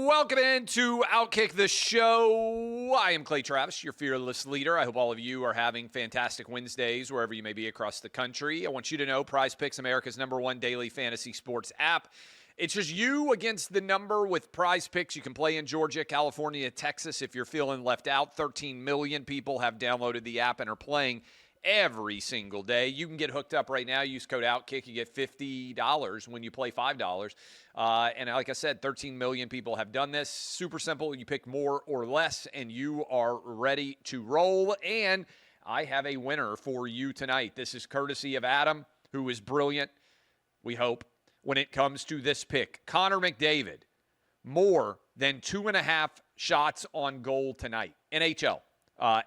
Welcome into OutKick, the show. I am Clay Travis, your fearless leader. I hope all of you are having fantastic Wednesdays wherever you may be across the country. I want you to know PrizePicks, America's #1 daily fantasy sports app. It's just you against the number with PrizePicks. You can play in Georgia, California, Texas if you're feeling left out. 13 million people have downloaded the app and are playing every single day. You can get hooked up right now. Use code OutKick. You get $50 when you play $5. And like I said, 13 million people have done this. Super simple. You pick more or less, and you are ready to roll. And I have a winner for you tonight. This is courtesy of Adam, who is brilliant, we hope, when it comes to this pick. Connor McDavid, more than 2.5 shots on goal tonight. NHL.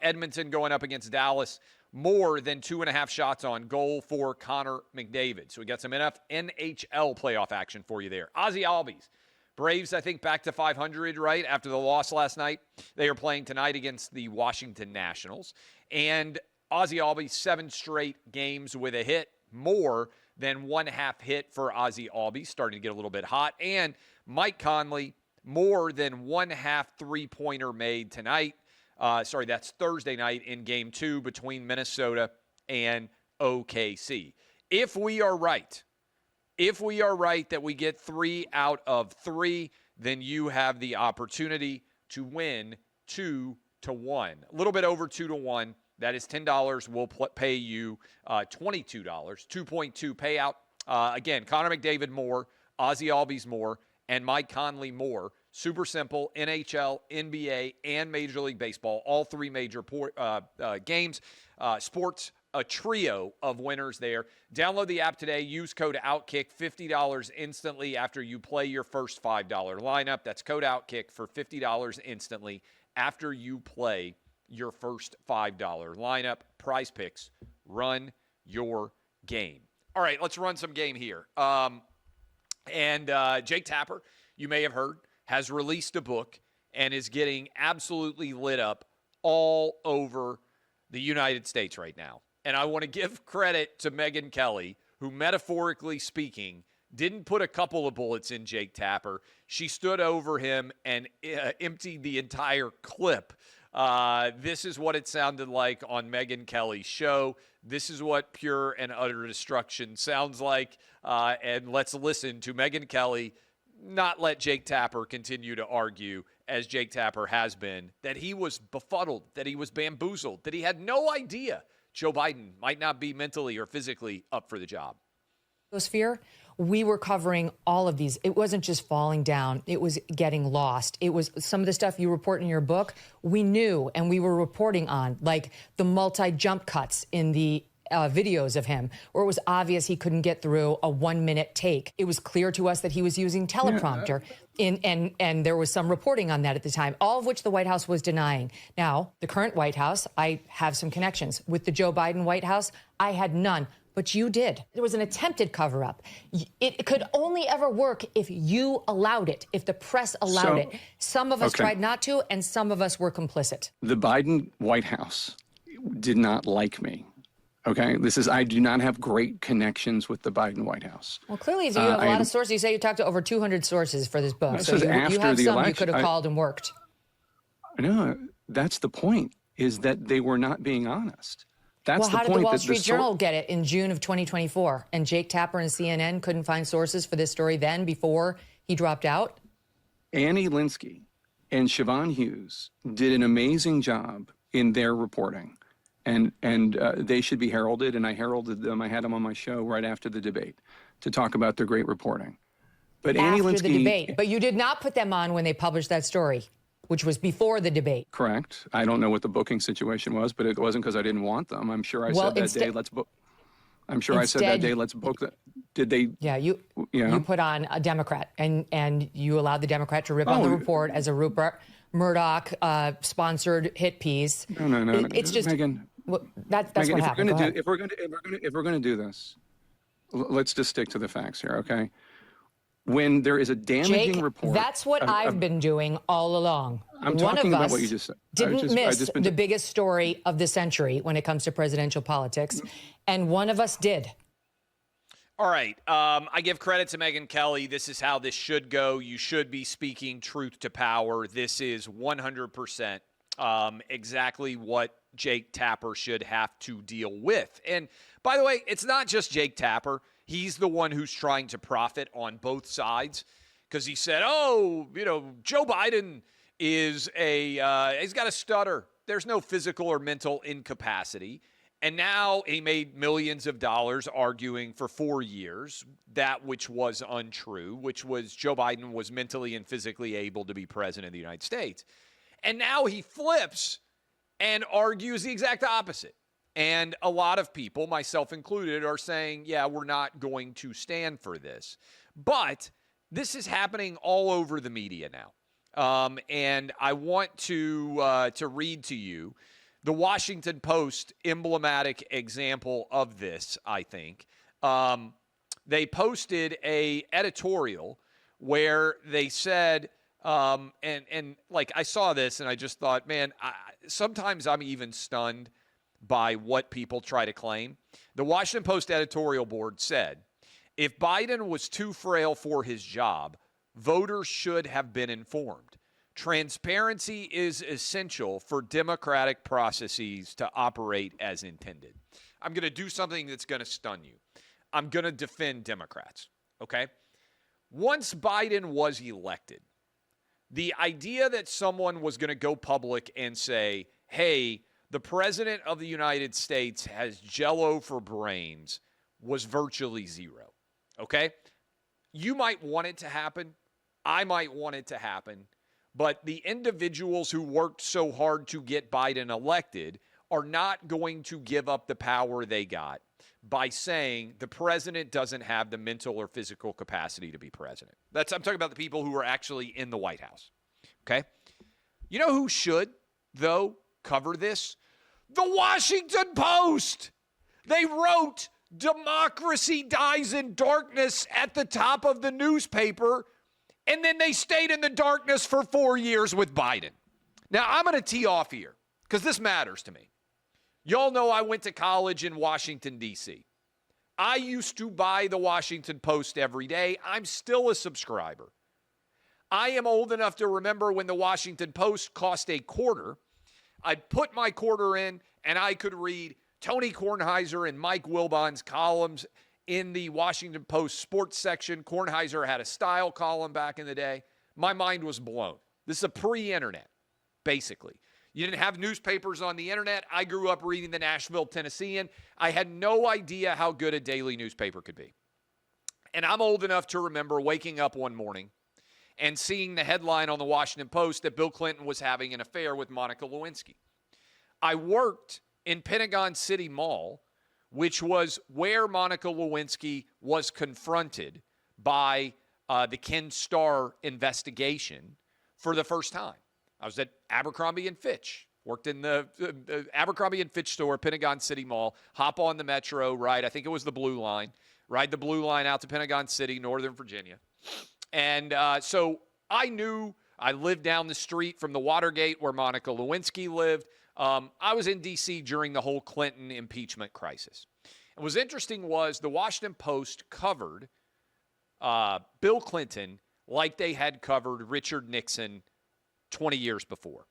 Edmonton going up against Dallas. More than 2.5 shots on goal for Connor McDavid. So we got some NHL playoff action for you there. Ozzy Albies. Braves, I think, back to 500, right, after the loss last night. They are playing tonight against the Washington Nationals. And Ozzy Albies, 7 straight games with a hit. More than 1.5 hit for Ozzy Albies. Starting to get a little bit hot. And Mike Conley, more than 1.5 three-pointer made tonight. That's Thursday night in Game 2 between Minnesota and OKC. If we are right that we get 3 out of 3, then you have the opportunity to win 2-1. A little bit over 2-1. That is $10. We'll pay you $22. 2.2 payout. Again, Connor McDavid more, Ozzy Albies more, and Mike Conley more. Super simple. NHL, NBA, and Major League Baseball. All 3 major games. Sports, a trio of winners there. Download the app today. Use code OutKick. $50 instantly after you play your first $5 lineup. That's code OutKick for $50 instantly after you play your first $5 lineup. PrizePicks. Run your game. All right, let's run some game here. Jake Tapper, you may have heard, has released a book and is getting absolutely lit up all over the United States right now. And I want to give credit to Megyn Kelly, who, metaphorically speaking, didn't put a couple of bullets in Jake Tapper. She stood over him and emptied the entire clip. This is what it sounded like on Megyn Kelly's show. This is what pure and utter destruction sounds like. And let's listen to Megyn Kelly not let Jake Tapper continue to argue, as Jake Tapper has been, that he was befuddled, that he was bamboozled, that he had no idea Joe Biden might not be mentally or physically up for the job. Fear, we were covering all of these. It wasn't just falling down. It was getting lost. It was some of the stuff you report in your book, we knew and we were reporting on, like the multi-jump cuts in the videos of him, where it was obvious he couldn't get through a 1-minute take. It was clear to us that he was using teleprompter, and there was some reporting on that at the time, all of which the White House was denying. Now, the current White House, I have some connections. With the Joe Biden White House, I had none. But you did. There was an attempted cover-up. It could only ever work if you allowed it, if the press allowed it. Some of us tried not to, and some of us were complicit. The Biden White House did not like me. Okay, I do not have great connections with the Biden White House. Well, clearly, you have a lot of sources. You say you talked to over 200 sources for this book. So you have some election, you could have called and worked. No, that's the point, is that they were not being honest. That's how did the Wall Street Journal get it in June of 2024? And Jake Tapper and CNN couldn't find sources for this story then before he dropped out? Annie Linsky and Siobhan Hughes did an amazing job in their reporting. And they should be heralded, and I heralded them. I had them on my show right after the debate to talk about their great reporting. But Annie Linsky, after the debate, but you did not put them on when they published that story, which was before the debate. Correct. I don't know what the booking situation was, but it wasn't because I didn't want them. I'm sure I said that day, let's book. I'm sure I said that day, let's book that. Did they? Yeah, you put on a Democrat, and you allowed the Democrat to rip on the report as a Rupert Murdoch sponsored hit piece. No. It's just Megyn, that's Megyn, what happened. If we're going to do this, let's just stick to the facts here, okay? When there is a damaging report, that's what I've been doing all along. I'm talking about what you just said. Didn't miss the biggest story of the century when it comes to presidential politics, and one of us did. All right. I give credit to Megyn Kelly. This is how this should go. You should be speaking truth to power. This is 100% exactly what Jake Tapper should have to deal with. And by the way, it's not just Jake Tapper. He's the one who's trying to profit on both sides because he said, Joe Biden is he's got a stutter. There's no physical or mental incapacity. And now he made millions of dollars arguing for 4 years that which was untrue, which was Joe Biden was mentally and physically able to be president of the United States. And now he flips and argues the exact opposite. And a lot of people, myself included, are saying, yeah, we're not going to stand for this. But this is happening all over the media now. And I want to read to you the Washington Post emblematic example of this, I think. They posted a editorial where they said, and like I saw this and I just thought, man, sometimes I'm even stunned by what people try to claim. The Washington Post editorial board said, if Biden was too frail for his job, voters should have been informed. Transparency is essential for democratic processes to operate as intended. I'm going to do something that's going to stun you. I'm going to defend Democrats, okay? Once Biden was elected, the idea that someone was going to go public and say, hey, the president of the United States has Jell-O for brains was virtually zero, okay? You might want it to happen. I might want it to happen. But the individuals who worked so hard to get Biden elected are not going to give up the power they got by saying the president doesn't have the mental or physical capacity to be president. I'm talking about the people who are actually in the White House. Okay? You know who should, though, cover this? The Washington Post. They wrote "Democracy dies in darkness" at the top of the newspaper. And then they stayed in the darkness for 4 years with Biden. Now, I'm going to tee off here because this matters to me. Y'all know I went to college in Washington, D.C. I used to buy the Washington Post every day. I'm still a subscriber. I am old enough to remember when the Washington Post cost a quarter. I'd put my quarter in, and I could read Tony Kornheiser and Mike Wilbon's columns in the Washington Post sports section. Kornheiser had a style column back in the day. My mind was blown. This is a pre-internet, basically. You didn't have newspapers on the internet. I grew up reading the Nashville Tennessean. I had no idea how good a daily newspaper could be. And I'm old enough to remember waking up one morning and seeing the headline on the Washington Post that Bill Clinton was having an affair with Monica Lewinsky. I worked in Pentagon City Mall, which was where Monica Lewinsky was confronted by the Ken Starr investigation for the first time. I was at Abercrombie & Fitch, worked in the Abercrombie & Fitch store, Pentagon City Mall, hop on the Metro, ride, I think it was the Blue Line, ride the Blue Line out to Pentagon City, Northern Virginia. And so I knew I lived down the street from the Watergate where Monica Lewinsky lived. I was in D.C. during the whole Clinton impeachment crisis. And what's interesting was the Washington Post covered Bill Clinton like they had covered Richard Nixon 20 years before,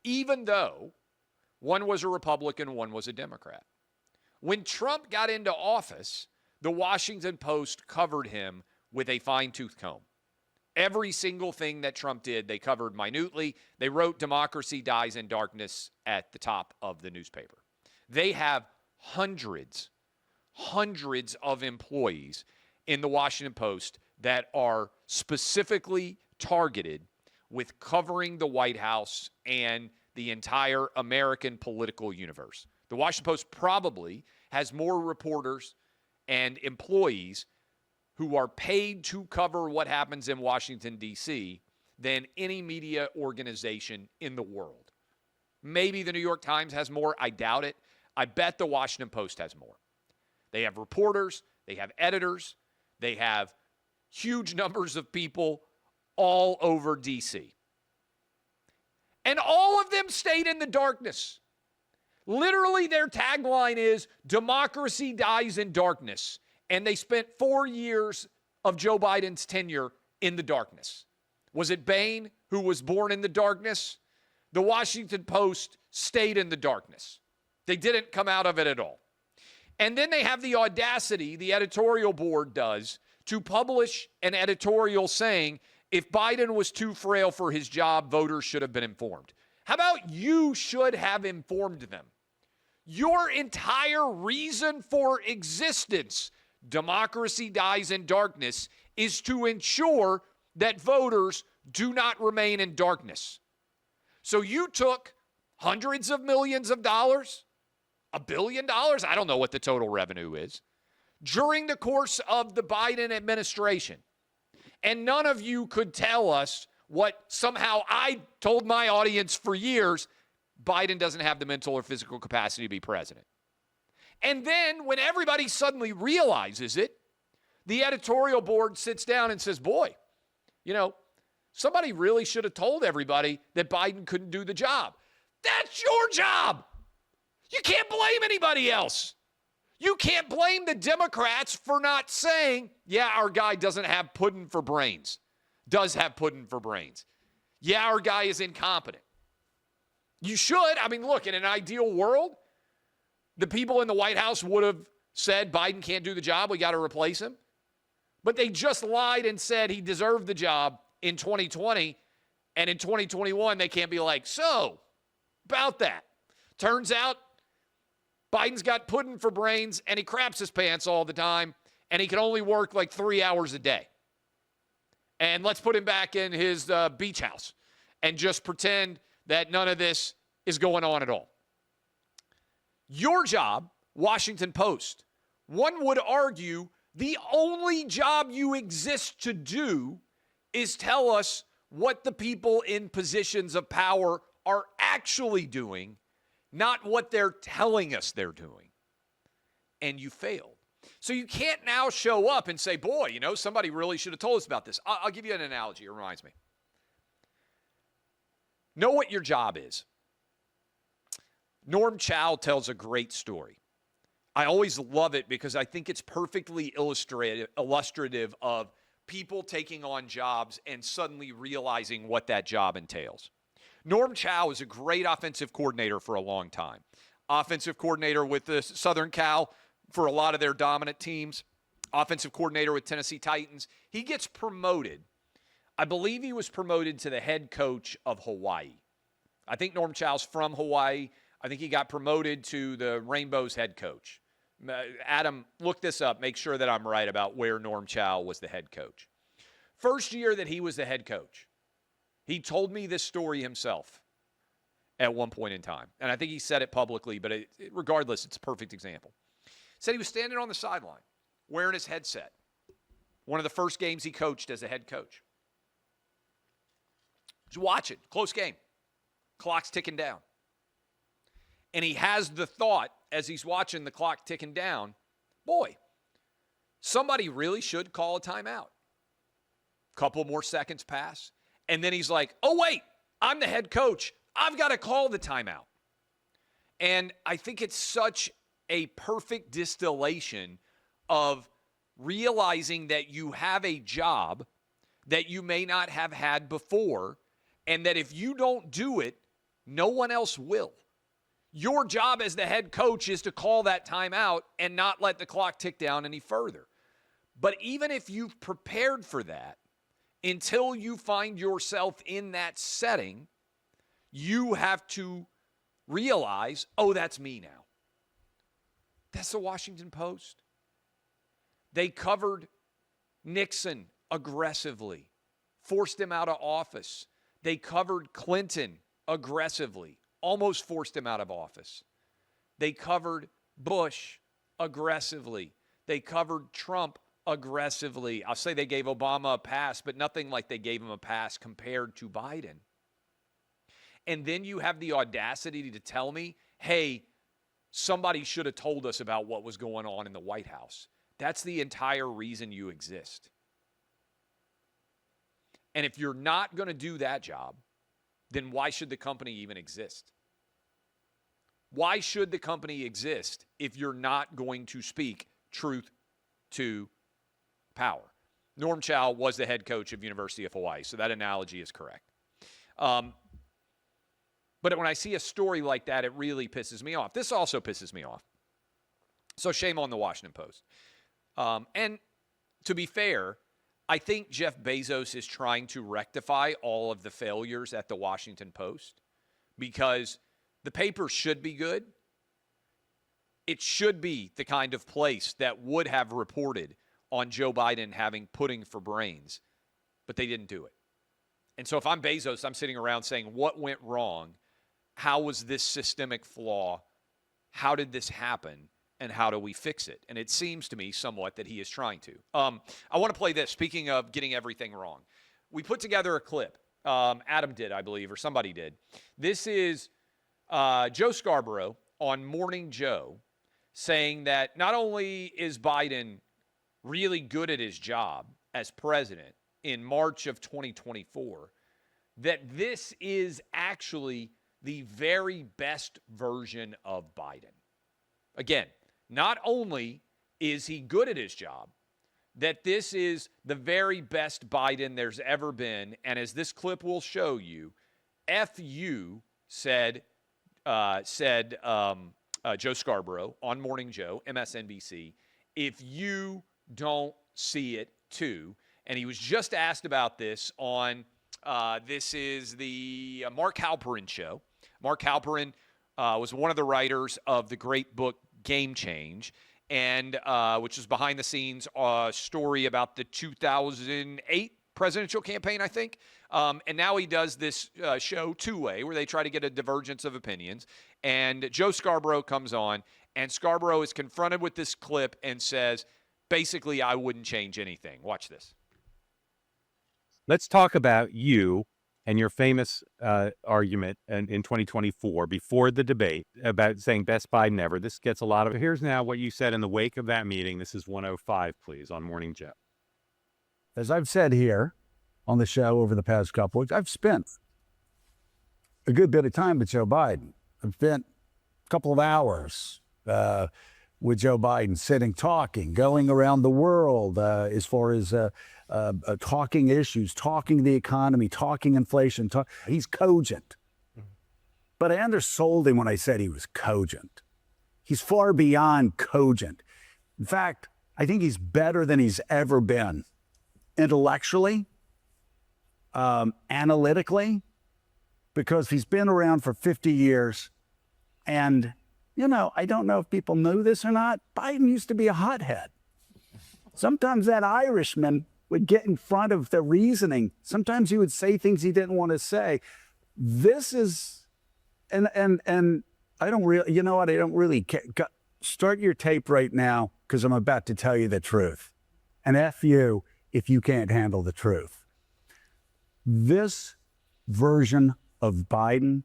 even though one was a Republican, one was a Democrat. When Trump got into office, the Washington Post covered him with a fine-tooth comb. Every single thing that Trump did, they covered minutely. They wrote "Democracy dies in darkness" at the top of the newspaper. They have hundreds of employees in the Washington Post that are specifically targeted with covering the White House and the entire American political universe. The Washington Post probably has more reporters and employees who are paid to cover what happens in Washington, D.C., than any media organization in the world. Maybe the New York Times has more. I doubt it. I bet the Washington Post has more. They have reporters. They have editors. They have huge numbers of people all over D.C. And all of them stayed in the darkness. Literally, their tagline is "Democracy dies in darkness." And they spent 4 years of Joe Biden's tenure in the darkness. Was it Bain who was born in the darkness? The Washington Post stayed in the darkness. They didn't come out of it at all. And then they have the audacity, the editorial board does, to publish an editorial saying, if Biden was too frail for his job, voters should have been informed. How about you should have informed them? Your entire reason for existence, democracy dies in darkness, is to ensure that voters do not remain in darkness. So you took hundreds of millions of dollars, $1 billion, I don't know what the total revenue is, during the course of the Biden administration. And none of you could tell us what somehow I told my audience for years, Biden doesn't have the mental or physical capacity to be president. And then when everybody suddenly realizes it, the editorial board sits down and says, boy, somebody really should have told everybody that Biden couldn't do the job. That's your job. You can't blame anybody else. You can't blame the Democrats for not saying, yeah, our guy doesn't have pudding for brains. Does have pudding for brains. Yeah, our guy is incompetent. You should. Look, in an ideal world, the people in the White House would have said Biden can't do the job. We got to replace him. But they just lied and said he deserved the job in 2020. And in 2021, they can't be like, so, about that. Turns out, Biden's got pudding for brains, and he craps his pants all the time, and he can only work like 3 hours a day. And let's put him back in his beach house and just pretend that none of this is going on at all. Your job, Washington Post, one would argue the only job you exist to do is tell us what the people in positions of power are actually doing, not what they're telling us they're doing. And you failed. So you can't now show up and say, boy, somebody really should have told us about this. I'll give you an analogy. It reminds me. Know what your job is. Norm Chow tells a great story. I always love it because I think it's perfectly illustrative of people taking on jobs and suddenly realizing what that job entails. Norm Chow is a great offensive coordinator for a long time. Offensive coordinator with the Southern Cal for a lot of their dominant teams. Offensive coordinator with Tennessee Titans. He gets promoted. I believe he was promoted to the head coach of Hawaii. I think Norm Chow's from Hawaii. I think he got promoted to the Rainbows head coach. Adam, look this up. Make sure that I'm right about where Norm Chow was the head coach. First year that he was the head coach, he told me this story himself at one point in time. And I think he said it publicly, but regardless, it's a perfect example. Said he was standing on the sideline wearing his headset. One of the first games he coached as a head coach. He's watching. Close game. Clock's ticking down. And he has the thought as he's watching the clock ticking down, boy, somebody really should call a timeout. Couple more seconds pass. And then he's like, oh, wait, I'm the head coach. I've got to call the timeout. And I think it's such a perfect distillation of realizing that you have a job that you may not have had before, and that if you don't do it, no one else will. Your job as the head coach is to call that timeout and not let the clock tick down any further. But even if you've prepared for that, until you find yourself in that setting, you have to realize, oh, that's me now. That's the Washington Post. They covered Nixon aggressively, forced him out of office. They covered Clinton aggressively, almost forced him out of office. They covered Bush aggressively. They covered Trump aggressively. I'll say they gave Obama a pass, but nothing like they gave him a pass compared to Biden. And then you have the audacity to tell me, hey, somebody should have told us about what was going on in the White House. That's the entire reason you exist. And if you're not going to do that job, then why should the company even exist? Why should the company exist if you're not going to speak truth to power. Norm Chow was the head coach of University of Hawaii, so that analogy is correct. But when I see a story like that, it really pisses me off. This also pisses me off. So shame on the Washington Post. And to be fair, I think Jeff Bezos is trying to rectify all of the failures at the Washington Post because the paper should be good. It should be the kind of place that would have reported on Joe Biden having pudding for brains, but they didn't do it. And so if I'm Bezos, I'm sitting around saying, what went wrong? How was this systemic flaw? How did this happen? And how do we fix it? And it seems to me somewhat that he is trying to. I want to play this. Speaking of getting everything wrong, we put together a clip. Adam did, I believe, or somebody did. This is Joe Scarborough on Morning Joe saying that not only is Biden really good at his job as president in March of 2024, that this is actually the very best version of Biden. Again, not only is he good at his job, that this is the very best Biden there's ever been. And as this clip will show you, FU said Joe Scarborough on Morning Joe, MSNBC, if you don't see it too. And he was just asked about this on, this is the Mark Halperin show. Mark Halperin was one of the writers of the great book Game Change, and which is behind the scenes story about the 2008 presidential campaign, I think. And now he does this show Two-Way, where they try to get a divergence of opinions. And Joe Scarborough comes on, and Scarborough is confronted with this clip and says, basically, I wouldn't change anything. Watch this. Let's talk about you and your famous argument in 2024 before the debate about saying best Biden ever. This gets a lot of, here's now what you said in the wake of that meeting. This is 105, please, on Morning Joe. As I've said here on the show over the past couple weeks, I've spent a good bit of time with Joe Biden. I've spent a couple of hours with Joe Biden, sitting, talking, going around the world as far as talking issues, talking the economy, talking inflation. He's cogent. But I undersold him when I said he was cogent. He's far beyond cogent. In fact, I think he's better than he's ever been. Intellectually, analytically, because he's been around for 50 years. And, you know, I don't know if people knew this or not, Biden used to be a hothead. Sometimes that Irishman would get in front of the reasoning. Sometimes he would say things he didn't want to say. This is, and I don't really, you know what, I don't really care. Start your tape right now, because I'm about to tell you the truth. And F you if you can't handle the truth. This version of Biden,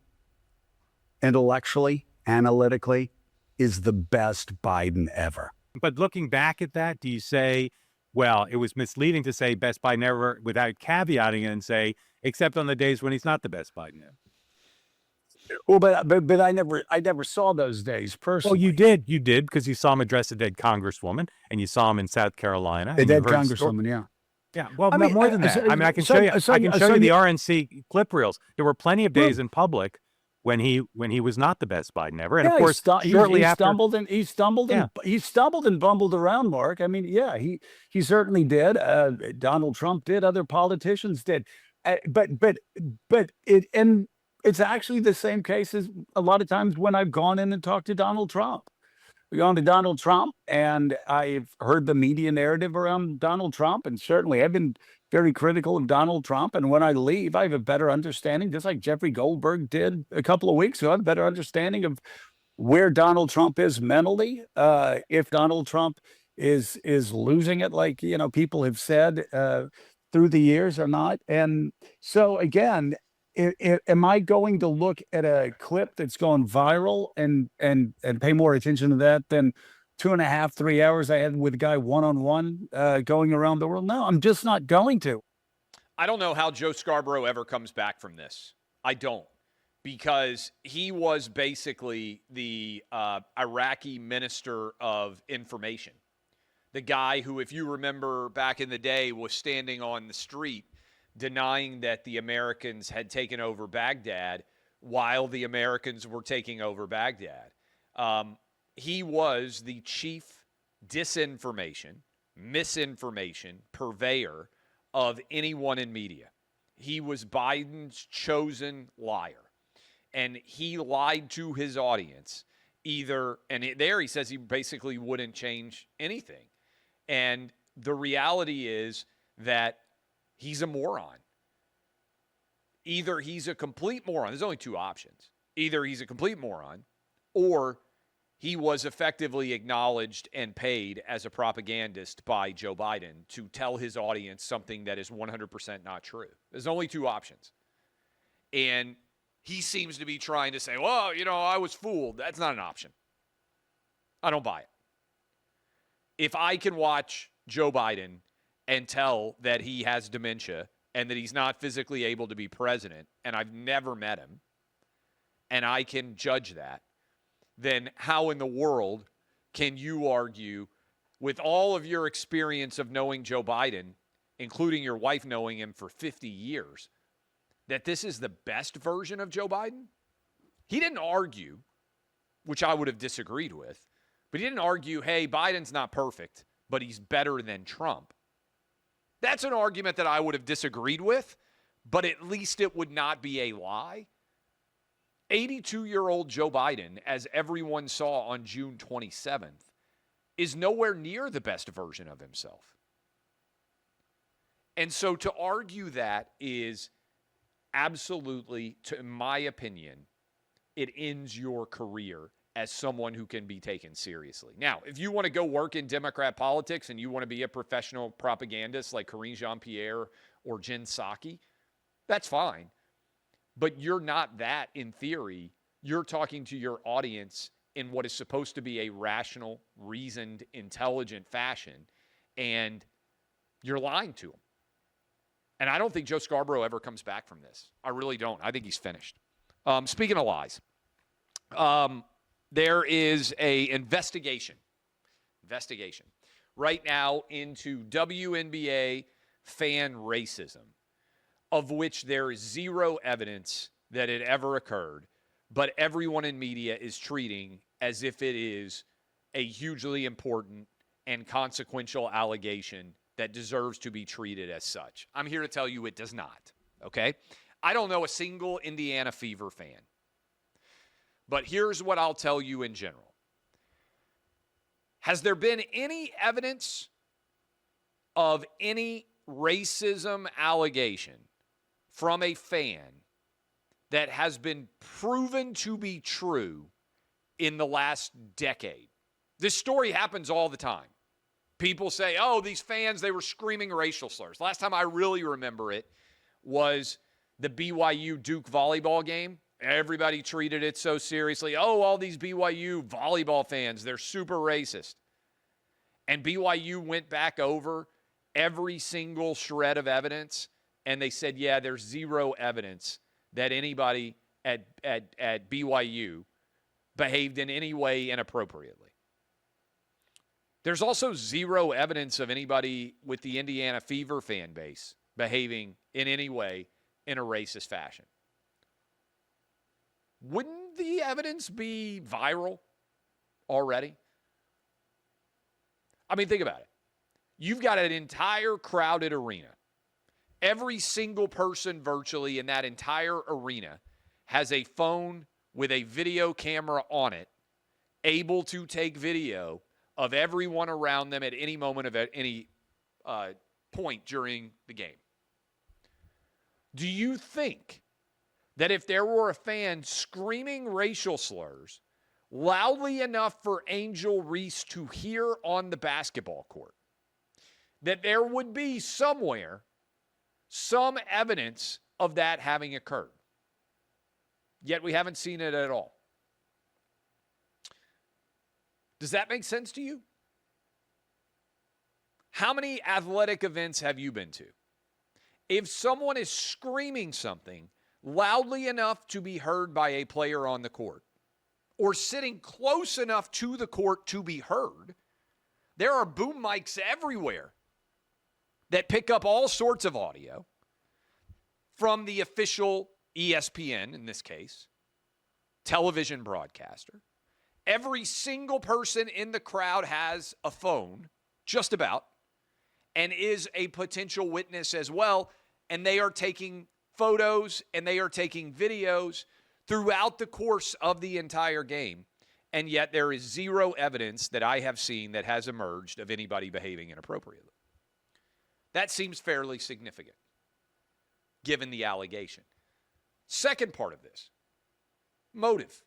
intellectually, analytically, is the best Biden ever. But looking back at that, do you say, well, it was misleading to say best Biden ever without caveating it and say, except on the days when he's not the best Biden ever? Well, but I never saw those days personally. Well, you did, because you saw him address a dead congresswoman, and you saw him in South Carolina. The dead congresswoman, yeah. Yeah, well, more than that. I mean, I can show you. I can show you the RNC clip reels. There were plenty of days in public when he was not the best Biden ever, and of course, shortly after, he stumbled and bumbled around. Mark, I mean, yeah, he certainly did. Donald Trump did. Other politicians did. It's actually the same case as a lot of times when I've gone in and talked to Donald Trump. We've gone to Donald Trump, and I've heard the media narrative around Donald Trump, and certainly I've been very critical of Donald Trump. And when I leave, I have a better understanding, just like Jeffrey Goldberg did a couple of weeks ago, I have a better understanding of where Donald Trump is mentally, if Donald Trump is losing it, like, you know, people have said through the years or not. And so again, am I going to look at a clip that's gone viral and pay more attention to that than 2.5, 3 hours I had with a guy one-on-one going around the world? No, I'm just not going to. I don't know how Joe Scarborough ever comes back from this. I don't, because he was basically the Iraqi minister of information. The guy who, if you remember back in the day, was standing on the street denying that the Americans had taken over Baghdad while the Americans were taking over Baghdad. He was the chief disinformation, misinformation purveyor of anyone in media. He was Biden's chosen liar. And he lied to his audience there he says he basically wouldn't change anything. And the reality is that he's a moron. Either he's a complete moron. There's only two options. Either he's a complete moron, or he was effectively acknowledged and paid as a propagandist by Joe Biden to tell his audience something that is 100% not true. There's only two options. And he seems to be trying to say, well, I was fooled. That's not an option. I don't buy it. If I can watch Joe Biden and tell that he has dementia and that he's not physically able to be president, and I've never met him, and I can judge that, then how in the world can you argue, with all of your experience of knowing Joe Biden, including your wife knowing him for 50 years, that this is the best version of Joe Biden? He didn't argue, which I would have disagreed with, but he didn't argue, hey, Biden's not perfect, but he's better than Trump. That's an argument that I would have disagreed with, but at least it would not be a lie. 82-year-old Joe Biden, as everyone saw on June 27th, is nowhere near the best version of himself. And so to argue that is absolutely, in my opinion, it ends your career as someone who can be taken seriously. Now, if you want to go work in Democrat politics and you want to be a professional propagandist like Karine Jean-Pierre or Jen Psaki, that's fine. But you're not that in theory. You're talking to your audience in what is supposed to be a rational, reasoned, intelligent fashion, and you're lying to them. And I don't think Joe Scarborough ever comes back from this. I really don't. I think he's finished. Speaking of lies, there is an investigation right now into WNBA fan racism, of which there is zero evidence that it ever occurred, but everyone in media is treating as if it is a hugely important and consequential allegation that deserves to be treated as such. I'm here to tell you it does not, okay? I don't know a single Indiana Fever fan. But here's what I'll tell you in general. Has there been any evidence of any racism allegation from a fan that has been proven to be true in the last decade? This story happens all the time. People say, oh, these fans, they were screaming racial slurs. Last time I really remember it was the BYU Duke volleyball game. Everybody treated it so seriously. Oh, all these BYU volleyball fans, they're super racist. And BYU went back over every single shred of evidence, and they said, yeah, there's zero evidence that anybody at BYU behaved in any way inappropriately. There's also zero evidence of anybody with the Indiana Fever fan base behaving in any way in a racist fashion. Wouldn't the evidence be viral already? I mean, think about it. You've got an entire crowded arena. Every single person virtually in that entire arena has a phone with a video camera on it, able to take video of everyone around them at any moment of any point during the game. Do you think that if there were a fan screaming racial slurs loudly enough for Angel Reese to hear on the basketball court, that there would be somewhere some evidence of that having occurred? Yet we haven't seen it at all. Does that make sense to you? How many athletic events have you been to? If someone is screaming something loudly enough to be heard by a player on the court, or sitting close enough to the court to be heard, There are boom mics everywhere that pick up all sorts of audio from the official ESPN, in this case, television broadcaster. Every single person in the crowd has a phone, just about, and is a potential witness as well. And they are taking photos and they are taking videos throughout the course of the entire game. And yet there is zero evidence that I have seen that has emerged of anybody behaving inappropriately. That seems fairly significant, given the allegation. Second part of this, motive.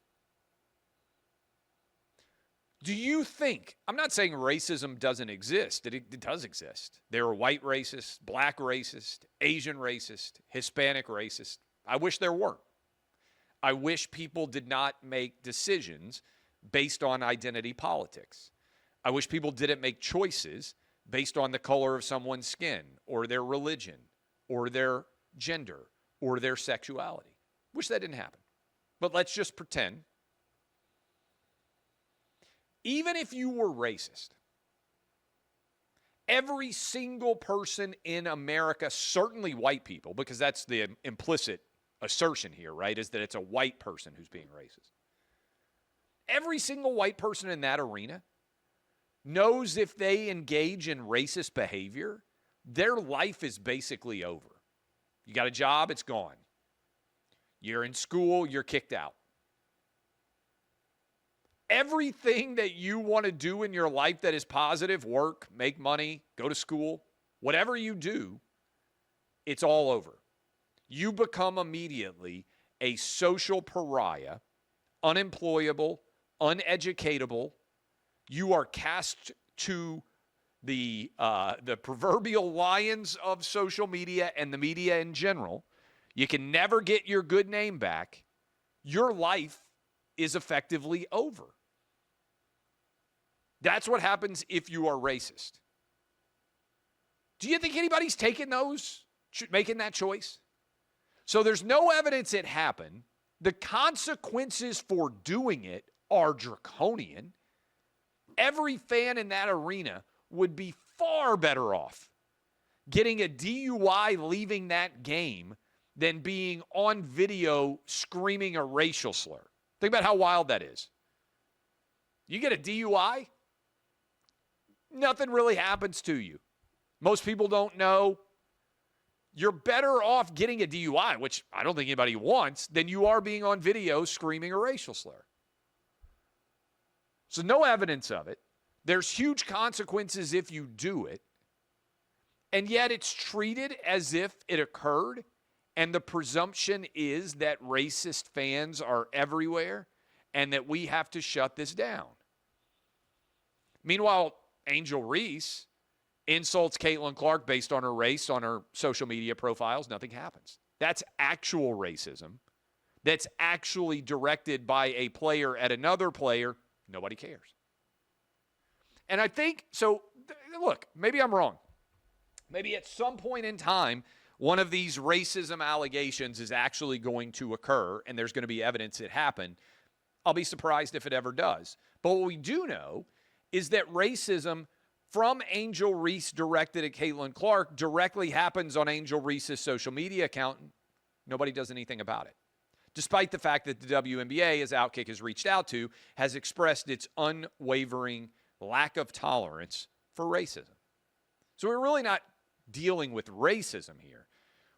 Do you think, I'm not saying racism doesn't exist. It does exist. There are white racist, black racist, Asian racist, Hispanic racist. I wish there weren't. I wish people did not make decisions based on identity politics. I wish people didn't make choices based on the color of someone's skin or their religion or their gender or their sexuality. Wish that didn't happen. But let's just pretend. Even if you were racist, every single person in America, certainly white people, because that's the implicit assertion here, right, is that it's a white person who's being racist. Every single white person in that arena knows if they engage in racist behavior, their life is basically over. You got a job, it's gone. You're in school, you're kicked out. Everything that you want to do in your life that is positive, work, make money, go to school, whatever you do, it's all over. You become immediately a social pariah, unemployable, uneducatable. You are cast to the proverbial lions of social media and the media in general. You can never get your good name back. Your life is effectively over. That's what happens if you are racist. Do you think anybody's making that choice? So there's no evidence it happened. The consequences for doing it are draconian. Every fan in that arena would be far better off getting a DUI leaving that game than being on video screaming a racial slur. Think about how wild that is. You get a DUI, nothing really happens to you. Most people don't know. You're better off getting a DUI, which I don't think anybody wants, than you are being on video screaming a racial slur. So no evidence of it. There's huge consequences if you do it. And yet it's treated as if it occurred. And the presumption is that racist fans are everywhere and that we have to shut this down. Meanwhile, Angel Reese insults Caitlin Clark based on her race on her social media profiles. Nothing happens. That's actual racism. That's actually directed by a player at another player. Nobody cares. And I think, so look, maybe I'm wrong. Maybe at some point in time, one of these racism allegations is actually going to occur and there's going to be evidence it happened. I'll be surprised if it ever does. But what we do know is that racism from Angel Reese directed at Caitlin Clark directly happens on Angel Reese's social media account. Nobody does anything about it. Despite the fact that the WNBA, as OutKick has reached out to, has expressed its unwavering lack of tolerance for racism. So we're really not dealing with racism here.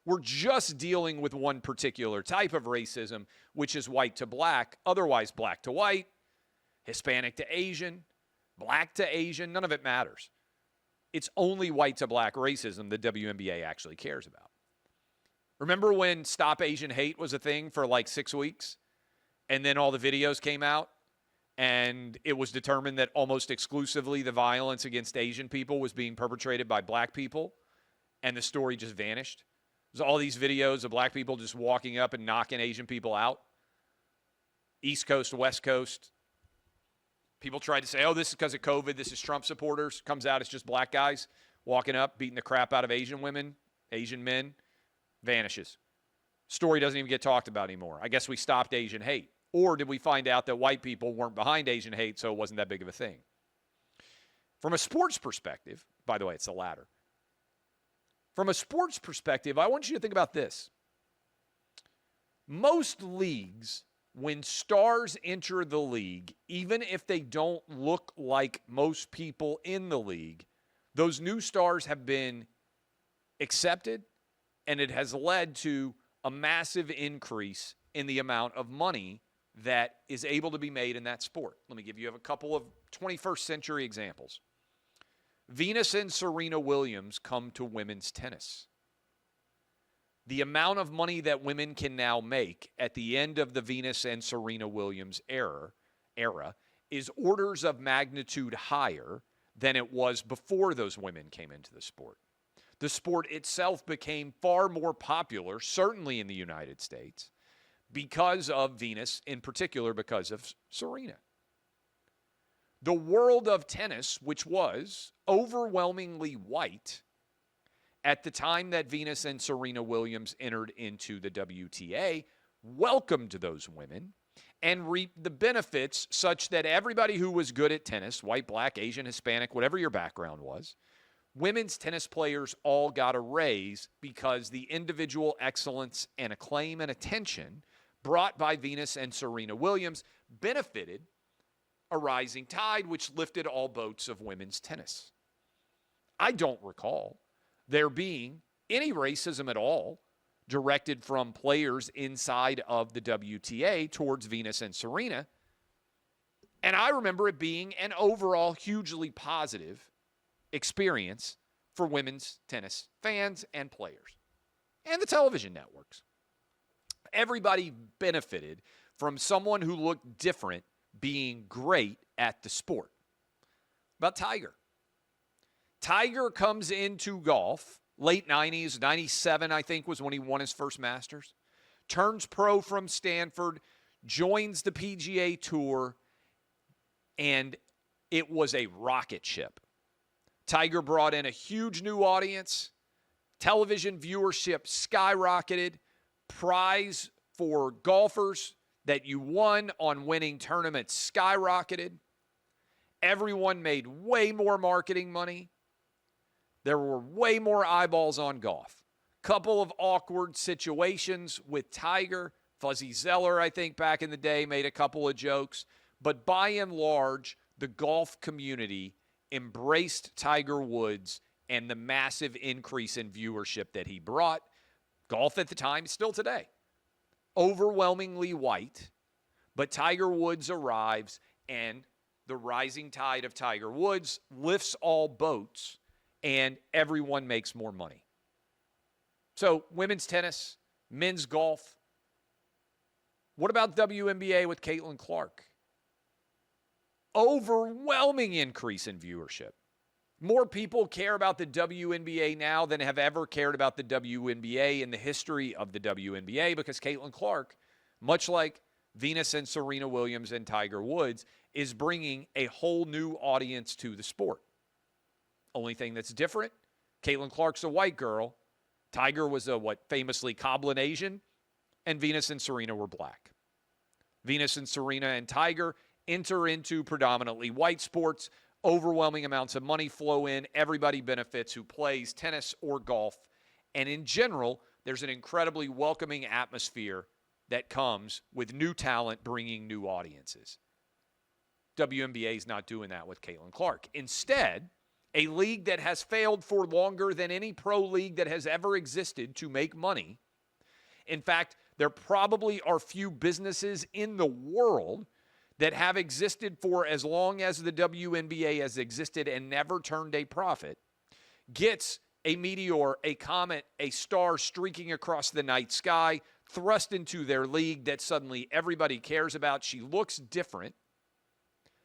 We're just dealing with one particular type of racism, which is white to black, otherwise black to white, Hispanic to Asian, black to Asian, none of it matters. It's only white to black racism the WNBA actually cares about. Remember when Stop Asian Hate was a thing for like 6 weeks? And then all the videos came out? And it was determined that almost exclusively the violence against Asian people was being perpetrated by black people. And the story just vanished. There's all these videos of black people just walking up and knocking Asian people out. East Coast, West Coast. People tried to say, oh, this is because of COVID. This is Trump supporters. Comes out, it's just black guys walking up, beating the crap out of Asian women, Asian men. Vanishes. Story doesn't even get talked about anymore. I guess we stopped Asian hate. Or did we find out that white people weren't behind Asian hate, so it wasn't that big of a thing? From a sports perspective, by the way, it's the latter. From a sports perspective, I want you to think about this. Most leagues, when stars enter the league, even if they don't look like most people in the league, those new stars have been accepted, and it has led to a massive increase in the amount of money that is able to be made in that sport. Let me give you a couple of 21st century examples. Venus and Serena Williams come to women's tennis. The amount of money that women can now make at the end of the Venus and Serena Williams era is orders of magnitude higher than it was before those women came into the sport. The sport itself became far more popular, certainly in the United States, because of Venus, in particular because of Serena. The world of tennis, which was overwhelmingly white at the time that Venus and Serena Williams entered into the WTA, welcomed those women and reaped the benefits such that everybody who was good at tennis, white, black, Asian, Hispanic, whatever your background was, women's tennis players all got a raise because the individual excellence and acclaim and attention brought by Venus and Serena Williams benefited a rising tide, which lifted all boats of women's tennis. I don't recall there being any racism at all directed from players inside of the WTA towards Venus and Serena. And I remember it being an overall hugely positive experience for women's tennis fans and players and the television networks. Everybody benefited from someone who looked different being great at the sport. About Tiger. Tiger comes into golf, late 90s, 97, I think, was when he won his first Masters. Turns pro from Stanford, joins the PGA Tour, and it was a rocket ship. Tiger brought in a huge new audience. Television viewership skyrocketed. Prize for golfers that you won on winning tournaments skyrocketed. Everyone made way more marketing money. There were way more eyeballs on golf. Couple of awkward situations with Tiger. Fuzzy Zeller, I think, back in the day, made a couple of jokes. But by and large, the golf community embraced Tiger Woods and the massive increase in viewership that he brought. Golf at the time, still today, overwhelmingly white. But Tiger Woods arrives, and the rising tide of Tiger Woods lifts all boats, and everyone makes more money. So women's tennis, men's golf. What about WNBA with Caitlin Clark? Overwhelming increase in viewership. More people care about the WNBA now than have ever cared about the WNBA in the history of the WNBA, because Caitlin Clark, much like Venus and Serena Williams and Tiger Woods, is bringing a whole new audience to the sport. Only thing that's different, Caitlin Clark's a white girl. Tiger was famously Cablinasian, and Venus and Serena were black. Venus and Serena and Tiger enter into predominantly white sports. Overwhelming amounts of money flow in. Everybody benefits who plays tennis or golf. And in general, there's an incredibly welcoming atmosphere that comes with new talent bringing new audiences. WNBA is not doing that with Caitlin Clark. Instead, a league that has failed for longer than any pro league that has ever existed to make money. In fact, there probably are few businesses in the world that have existed for as long as the WNBA has existed and never turned a profit, gets a meteor, a comet, a star streaking across the night sky, thrust into their league that suddenly everybody cares about. She looks different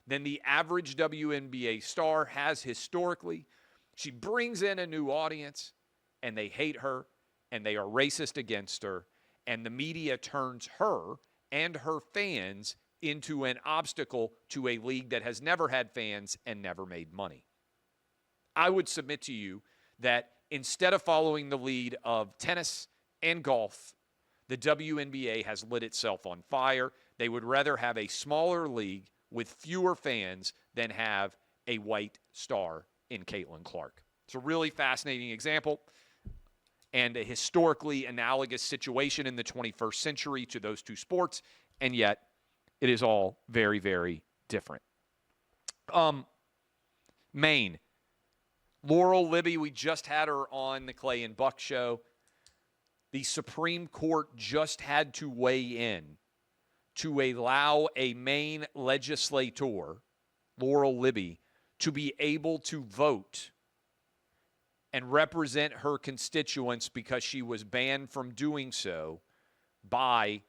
than the average WNBA star has historically. She brings in a new audience, and they hate her, and they are racist against her, and the media turns her and her fans into an obstacle to a league that has never had fans and never made money. I would submit to you that instead of following the lead of tennis and golf, the WNBA has lit itself on fire. They would rather have a smaller league with fewer fans than have a white star in Caitlin Clark. It's a really fascinating example and a historically analogous situation in the 21st century to those two sports, and yet it is all very, very different. Maine. Laurel, Libby, we just had her on the Clay and Buck show. The Supreme Court just had to weigh in to allow a Maine legislator, Laurel Libby, to be able to vote and represent her constituents because she was banned from doing so by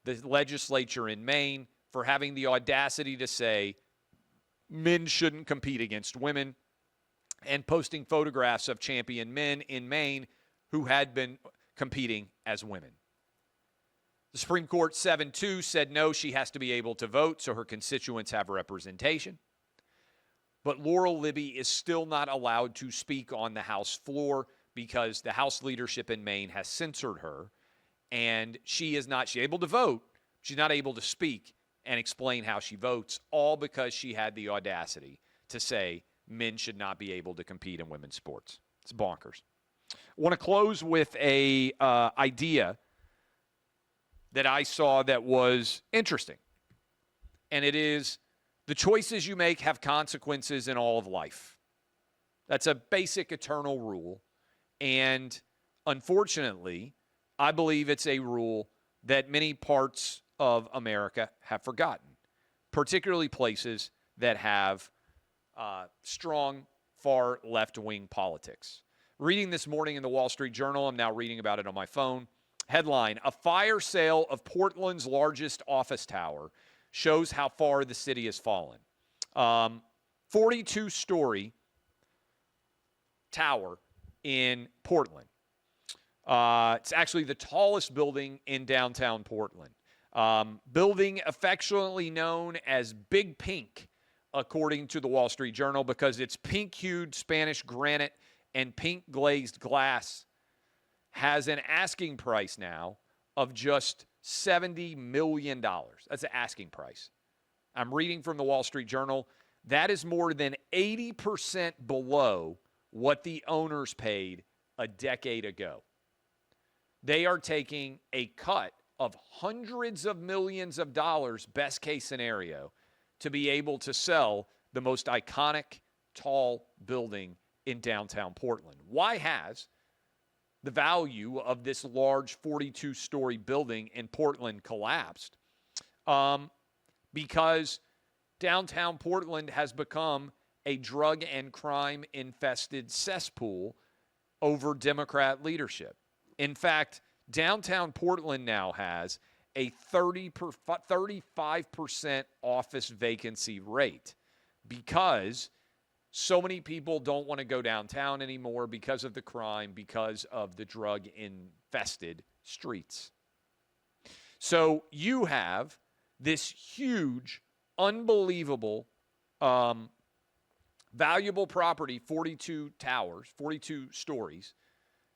the legislature in Maine for having the audacity to say men shouldn't compete against women and posting photographs of champion men in Maine who had been competing as women. The Supreme Court 7-2 said no, she has to be able to vote so her constituents have representation. But Laurel Libby is still not allowed to speak on the House floor because the House leadership in Maine has censored her, and she's able to vote. She's not able to speak and explain how she votes, all because she had the audacity to say men should not be able to compete in women's sports. It's bonkers. I want to close with a idea that I saw that was interesting, and it is the choices you make have consequences in all of life. That's a basic eternal rule, and unfortunately, I believe it's a rule that many parts of America have forgotten, particularly places that have strong far left-wing politics. Reading this morning in the Wall Street Journal, I'm now reading about it on my phone. Headline, a fire sale of Portland's largest office tower shows how far the city has fallen. 42-story tower in Portland. It's actually the tallest building in downtown Portland. Building affectionately known as Big Pink, according to the Wall Street Journal, because it's pink-hued Spanish granite and pink glazed glass, has an asking price now of just $70 million. That's the asking price. I'm reading from the Wall Street Journal. That is more than 80% below what the owners paid a decade ago. They are taking a cut of hundreds of millions of dollars, best case scenario, to be able to sell the most iconic, tall building in downtown Portland. Why has the value of this large 42-story building in Portland collapsed? Because downtown Portland has become a drug and crime-infested cesspool over Democrat leadership. In fact, downtown Portland now has a 35% office vacancy rate because so many people don't want to go downtown anymore because of the crime, because of the drug-infested streets. So you have this huge, unbelievable, valuable property, 42 towers, 42 stories,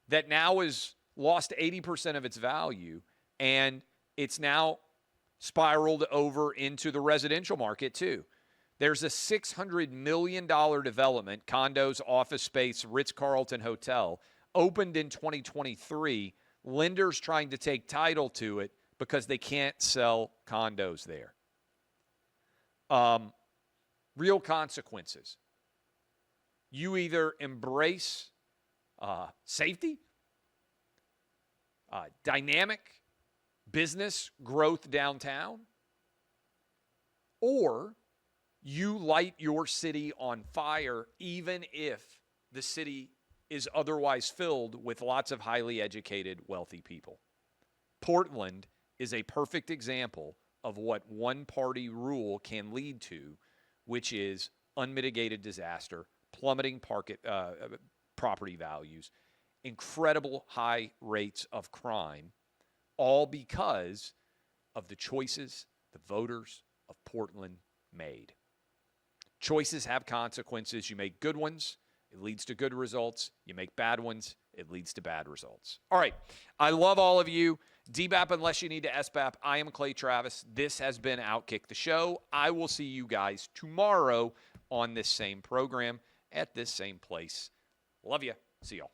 that now has lost 80% of its value, and it's now spiraled over into the residential market too. There's a $600 million development, condos, office space, Ritz-Carlton hotel, opened in 2023. Lenders trying to take title to it because they can't sell condos there. Real consequences. You either embrace safety, dynamic business growth downtown, or you light your city on fire even if the city is otherwise filled with lots of highly educated, wealthy people. Portland is a perfect example of what one-party rule can lead to, which is unmitigated disaster, plummeting property values, incredible high rates of crime, all because of the choices the voters of Portland made. Choices have consequences. You make good ones, it leads to good results. You make bad ones, it leads to bad results. All right. I love all of you. DBAP unless you need to SBAP. I am Clay Travis. This has been OutKick the show. I will see you guys tomorrow on this same program at this same place. Love you. See y'all.